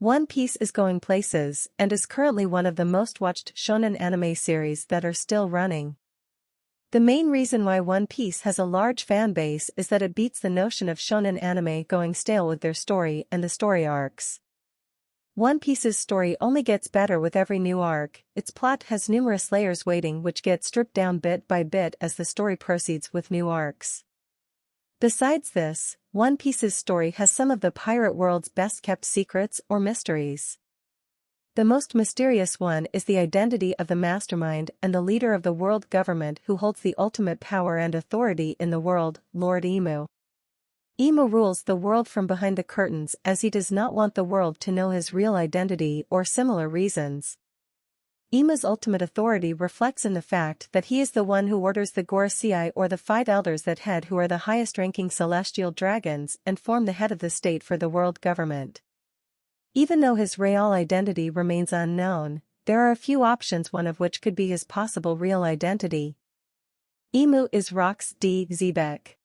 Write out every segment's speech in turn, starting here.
One Piece is going places and is currently one of the most watched shonen anime series that are still running. The main reason why One Piece has a large fan base is that it beats the notion of shonen anime going stale with their story and the story arcs. One Piece's story only gets better with every new arc, its plot has numerous layers waiting which get stripped down bit by bit as the story proceeds with new arcs. Besides this, One Piece's story has some of the pirate world's best-kept secrets or mysteries. The most mysterious one is the identity of the mastermind and the leader of the world government who holds the ultimate power and authority in the world, Lord Emu. Emu rules the world from behind the curtains as he does not want the world to know his real identity or similar reasons. Emu's ultimate authority reflects in the fact that he is the one who orders the Gorosei or the 5 elders that head who are the highest-ranking celestial dragons and form the head of the state for the world government. Even though his real identity remains unknown, there are a few options, one of which could be his possible real identity. Emu is Rox D. Xebec.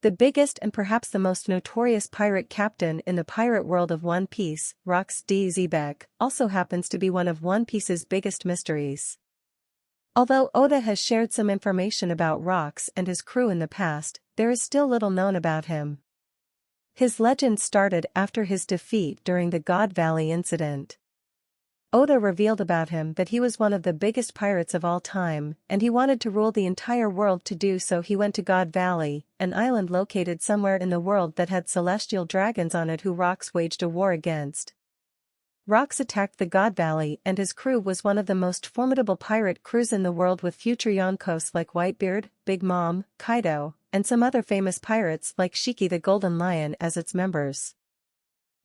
The biggest and perhaps the most notorious pirate captain in the pirate world of One Piece, Rox D. Xebec, also happens to be one of One Piece's biggest mysteries. Although Oda has shared some information about Rox and his crew in the past, there is still little known about him. His legend started after his defeat during the God Valley incident. Oda revealed about him that he was one of the biggest pirates of all time, and he wanted to rule the entire world. To do so he went to God Valley, an island located somewhere in the world that had celestial dragons on it who Rox waged a war against. Rox attacked the God Valley and his crew was one of the most formidable pirate crews in the world with future Yonkos like Whitebeard, Big Mom, Kaido, and some other famous pirates like Shiki the Golden Lion as its members.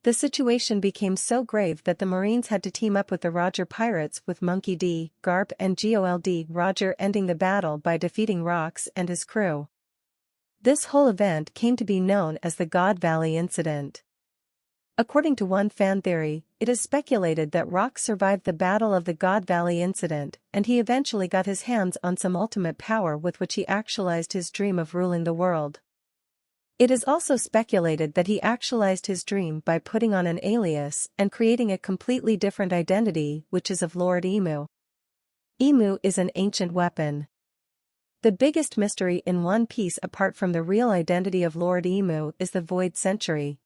The situation became so grave that the Marines had to team up with the Roger Pirates with Monkey D, Garp and Gold, Roger ending the battle by defeating Rox and his crew. This whole event came to be known as the God Valley incident. According to one fan theory, it is speculated that Rox survived the Battle of the God Valley incident, and he eventually got his hands on some ultimate power with which he actualized his dream of ruling the world. It is also speculated that he actualized his dream by putting on an alias and creating a completely different identity, which is of Lord Emu. Emu is an ancient weapon. The biggest mystery in One Piece apart from the real identity of Lord Emu is the Void Century.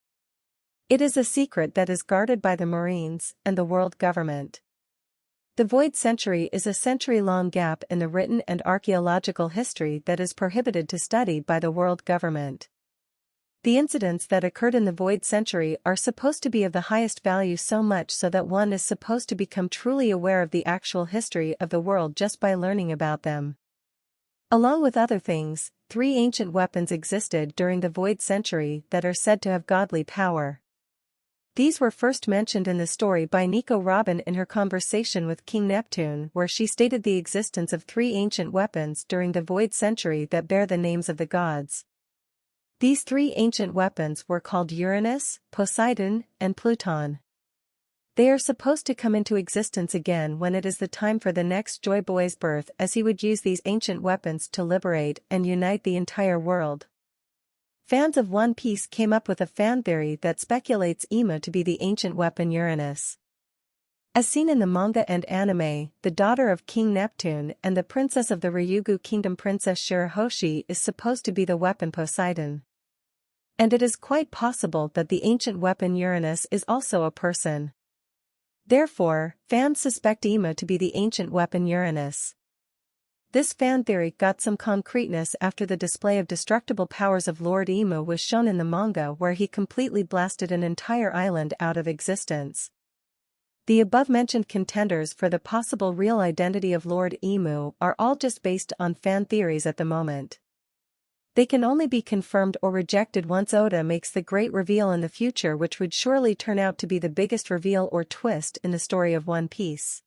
It is a secret that is guarded by the Marines and the world government. The Void Century is a century-long gap in the written and archaeological history that is prohibited to study by the world government. The incidents that occurred in the Void Century are supposed to be of the highest value, so much so that one is supposed to become truly aware of the actual history of the world just by learning about them. Along with other things, 3 ancient weapons existed during the Void Century that are said to have godly power. These were first mentioned in the story by Nico Robin in her conversation with King Neptune, where she stated the existence of 3 ancient weapons during the Void Century that bear the names of the gods. These 3 ancient weapons were called Uranus, Poseidon, and Pluton. They are supposed to come into existence again when it is the time for the next Joy Boy's birth, as he would use these ancient weapons to liberate and unite the entire world. Fans of One Piece came up with a fan theory that speculates Emu to be the ancient weapon Uranus. As seen in the manga and anime, the daughter of King Neptune and the princess of the Ryugu Kingdom, Princess Shirahoshi, is supposed to be the weapon Poseidon. And it is quite possible that the ancient weapon Uranus is also a person. Therefore, fans suspect Emu to be the ancient weapon Uranus. This fan theory got some concreteness after the display of destructible powers of Lord Emu was shown in the manga, where he completely blasted an entire island out of existence. The above-mentioned contenders for the possible real identity of Lord Emu are all just based on fan theories at the moment. They can only be confirmed or rejected once Oda makes the great reveal in the future, which would surely turn out to be the biggest reveal or twist in the story of One Piece.